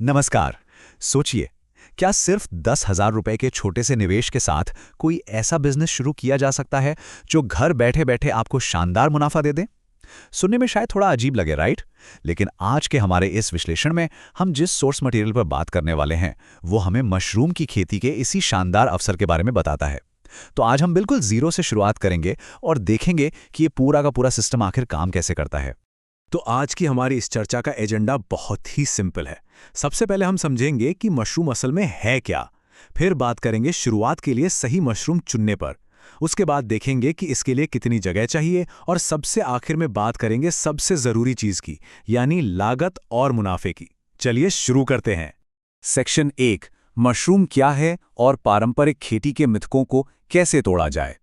नमस्कार। सोचिए, क्या सिर्फ 10,000 रुपए के छोटे से निवेश के साथ कोई ऐसा बिजनेस शुरू किया जा सकता है जो घर बैठे बैठे आपको शानदार मुनाफा दे दे? सुनने में शायद थोड़ा अजीब लगे, राइट? लेकिन आज के हमारे इस विश्लेषण में हम जिस सोर्स मटेरियल पर बात करने वाले हैं वो हमें मशरूम की खेती के इसी शानदार अवसर के बारे में बताता है। तो आज हम बिल्कुल जीरो से शुरुआत करेंगे और देखेंगे कि ये पूरा का पूरा सिस्टम आखिर काम कैसे करता है। तो आज की हमारी इस चर्चा का एजेंडा बहुत ही सिंपल है। सबसे पहले हम समझेंगे कि मशरूम असल में है क्या। फिर बात करेंगे शुरुआत के लिए सही मशरूम चुनने पर। उसके बाद देखेंगे कि इसके लिए कितनी जगह चाहिए और सबसे आखिर में बात करेंगे सबसे जरूरी चीज की, यानी लागत और मुनाफे की। चलिए शुरू करते हैं। सेक्शन 1, मशरूम क्या है और पारंपरिक खेती के मिथकों को कैसे तोड़ा जाए।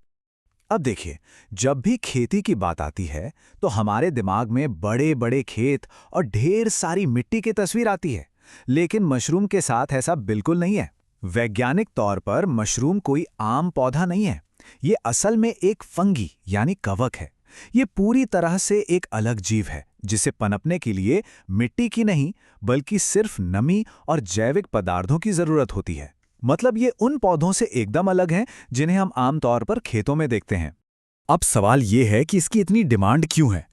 अब देखिए, जब भी खेती की बात आती है तो हमारे दिमाग में बड़े बड़े खेत और ढेर सारी मिट्टी की तस्वीर आती है। लेकिन मशरूम के साथ ऐसा बिल्कुल नहीं है। वैज्ञानिक तौर पर मशरूम कोई आम पौधा नहीं है। ये असल में एक फंगी यानी कवक है। ये पूरी तरह से एक अलग जीव है जिसे पनपने के लिए मिट्टी की नहीं बल्कि सिर्फ नमी और जैविक पदार्थों की जरूरत होती है। मतलब ये उन पौधों से एकदम अलग हैं जिन्हें हम आमतौर पर खेतों में देखते हैं। अब सवाल ये है कि इसकी इतनी डिमांड क्यों है।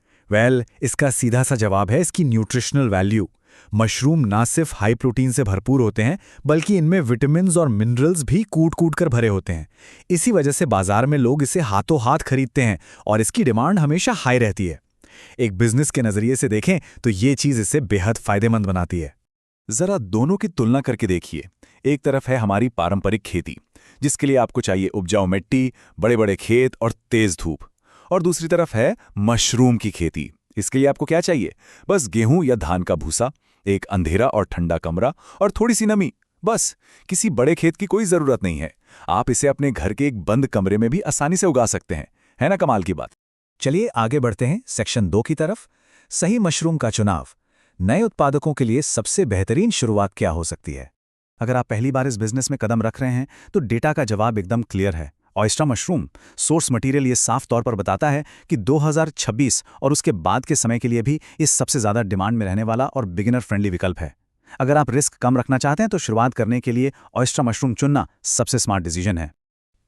इसका सीधा सा जवाब है इसकी न्यूट्रिशनल वैल्यू। मशरूम ना सिर्फ हाई प्रोटीन से भरपूर होते हैं बल्कि इनमें विटामिन्स और मिनरल्स भी कूट कूट कर भरे होते हैं। इसी वजह से बाजार में लोग इसे हाथों हाथ खरीदते हैं और इसकी डिमांड हमेशा हाई रहती है। एक बिजनेस के नजरिए से देखें तो ये चीज इसे बेहद फायदेमंद बनाती है। जरा दोनों की तुलना करके देखिए। एक तरफ है हमारी पारंपरिक खेती, जिसके लिए आपको चाहिए उपजाऊ मिट्टी, बड़े बड़े खेत और तेज धूप। और दूसरी तरफ है मशरूम की खेती। इसके लिए आपको क्या चाहिए? बस गेहूं या धान का भूसा, एक अंधेरा और ठंडा कमरा और थोड़ी सी नमी। बस, किसी बड़े खेत की कोई जरूरत नहीं है। आप इसे अपने घर के एक बंद कमरे में भी आसानी से उगा सकते हैं। है ना कमाल की बात? चलिए आगे बढ़ते हैं सेक्शन 2 की तरफ। सही मशरूम का चुनाव। नए उत्पादकों के लिए सबसे बेहतरीन शुरुआत क्या हो सकती है? अगर आप पहली बार इस बिजनेस में कदम रख रहे हैं तो डेटा का जवाब एकदम क्लियर है। ऑयस्टर मशरूम सोर्स मटेरियल ये साफ तौर पर बताता है कि 2026 और उसके बाद के समय के लिए भी इस सबसे ज्यादा डिमांड में रहने वाला और बिगिनर फ्रेंडली विकल्प है। अगर आप रिस्क कम रखना चाहते हैं तो शुरुआत करने के लिए ऑयस्टर मशरूम चुनना सबसे स्मार्ट डिसीजन है।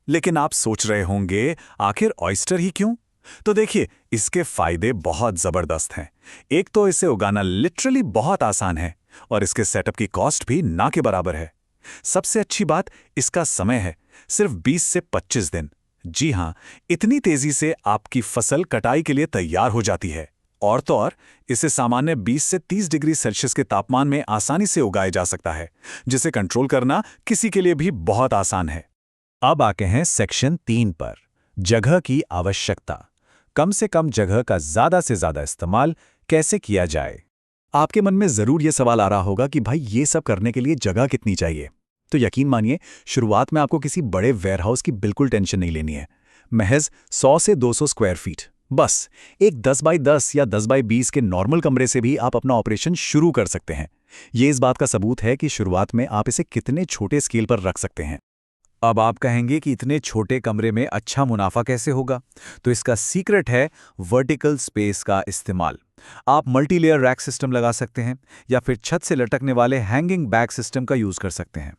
लेकिन आप सोच रहे होंगे, आखिर ऑयस्टर ही क्यों? तो देखिए, इसके फायदे बहुत जबरदस्त हैं। एक तो इसे उगाना लिटरली बहुत आसान है और इसके सेटअप की कॉस्ट भी ना के बराबर है। सबसे अच्छी बात इसका समय है, सिर्फ 20 से 25 दिन। जी हां, इतनी तेजी से आपकी फसल कटाई के लिए तैयार हो जाती है। और तो और, इसे सामान्य 20 से 30 डिग्री सेल्सियस के तापमान में आसानी से उगाया जा सकता है, जिसे कंट्रोल करना किसी के लिए भी बहुत आसान है। अब आके हैं सेक्शन 3 पर, जगह की आवश्यकता। कम से कम जगह का ज्यादा से ज्यादा इस्तेमाल कैसे किया जाए? आपके मन में जरूर यह सवाल आ रहा होगा कि भाई ये सब करने के लिए जगह कितनी चाहिए। तो यकीन मानिए, शुरुआत में आपको किसी बड़े वेयरहाउस की बिल्कुल टेंशन नहीं लेनी है। महज 100 से 200 स्क्वायर फीट, बस एक 10 बाई 10 या 10 बाई 20 के नॉर्मल कमरे से भी आप अपना ऑपरेशन शुरू कर सकते हैं। ये इस बात का सबूत है कि शुरुआत में आप इसे कितने छोटे स्केल पर रख सकते हैं। अब आप कहेंगे कि इतने छोटे कमरे में अच्छा मुनाफा कैसे होगा? तो इसका सीक्रेट है वर्टिकल स्पेस का इस्तेमाल। आप मल्टी लेयर रैक सिस्टम लगा सकते हैं या फिर छत से लटकने वाले हैंगिंग बैग सिस्टम का यूज कर सकते हैं।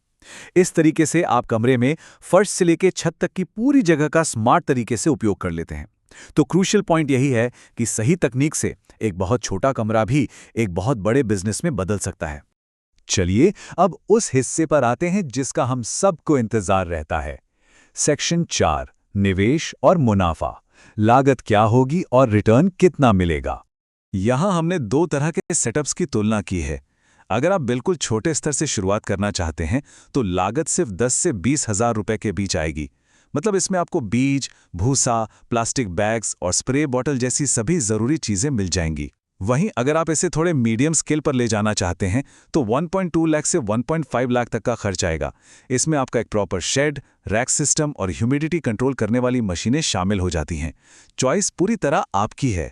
इस तरीके से आप कमरे में फर्श से लेकर छत तक की पूरी जगह का स्मार्ट तरीके से उपयोग कर लेते हैं। तो क्रूशियल पॉइंट यही है कि सही तकनीक से एक बहुत छोटा कमरा भी एक बहुत बड़े बिजनेस में बदल सकता है। चलिए अब उस हिस्से पर आते हैं जिसका हम सबको इंतजार रहता है। सेक्शन 4, निवेश और मुनाफा। लागत क्या होगी और रिटर्न कितना मिलेगा? यहां हमने दो तरह के सेटअप्स की तुलना की है। अगर आप बिल्कुल छोटे स्तर से शुरुआत करना चाहते हैं तो लागत सिर्फ 10 से 20 हजार रुपए के बीच आएगी। मतलब इसमें आपको बीज, भूसा, प्लास्टिक बैग्स और स्प्रे बॉटल जैसी सभी जरूरी चीजें मिल जाएंगी। वहीं अगर आप इसे थोड़े मीडियम स्केल पर ले जाना चाहते हैं तो 1.2 लाख से 1.5 लाख तक का खर्च आएगा। इसमें आपका एक प्रॉपर शेड, रैक सिस्टम और ह्यूमिडिटी कंट्रोल करने वाली मशीनें शामिल हो जाती हैं। चॉइस पूरी तरह आपकी है।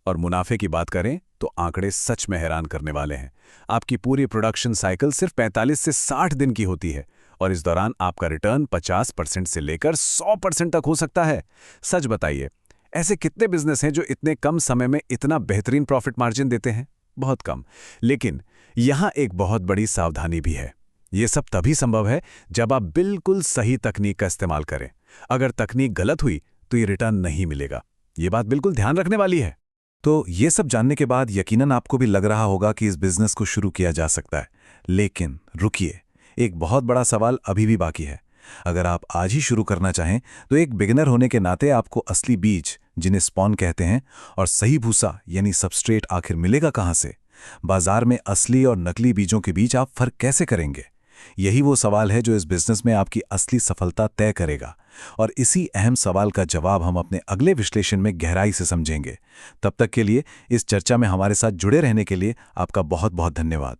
और मुनाफे की बात करें तो आंकड़े सच में हैरान करने वाले हैं। आपकी पूरी प्रोडक्शन साइकिल सिर्फ 45 से 60 दिन की होती है और इस दौरान आपका रिटर्न 50% से लेकर 100% तक हो सकता है। सच बताइए, ऐसे कितने बिजनेस हैं जो इतने कम समय में इतना बेहतरीन प्रॉफिट मार्जिन देते हैं? बहुत कम। लेकिन यहाँ एक बहुत बड़ी सावधानी भी है। ये सब तभी संभव है जब आप बिल्कुल सही तकनीक का इस्तेमाल करें। अगर तकनीक गलत हुई तो ये रिटर्न नहीं मिलेगा। ये बात बिल्कुल ध्यान रखने वाली है। तो ये सब जानने के बाद यकीनन आपको भी लग रहा होगा कि इस बिजनेस को शुरू किया जा सकता है। लेकिन रुकिए, एक बहुत बड़ा सवाल अभी भी बाकी है। अगर आप आज ही शुरू करना चाहें तो एक बिगिनर होने के नाते आपको असली बीज, जिन्हें स्पॉन कहते हैं, और सही भूसा यानी सबस्ट्रेट आखिर मिलेगा कहाँ से? बाजार में असली और नकली बीजों के बीच आप फर्क कैसे करेंगे? यही वो सवाल है जो इस बिजनेस में आपकी असली सफलता तय करेगा। और इसी अहम सवाल का जवाब हम अपने अगले विश्लेषण में गहराई से समझेंगे। तब तक के लिए इस चर्चा में हमारे साथ जुड़े रहने के लिए आपका बहुत बहुत धन्यवाद।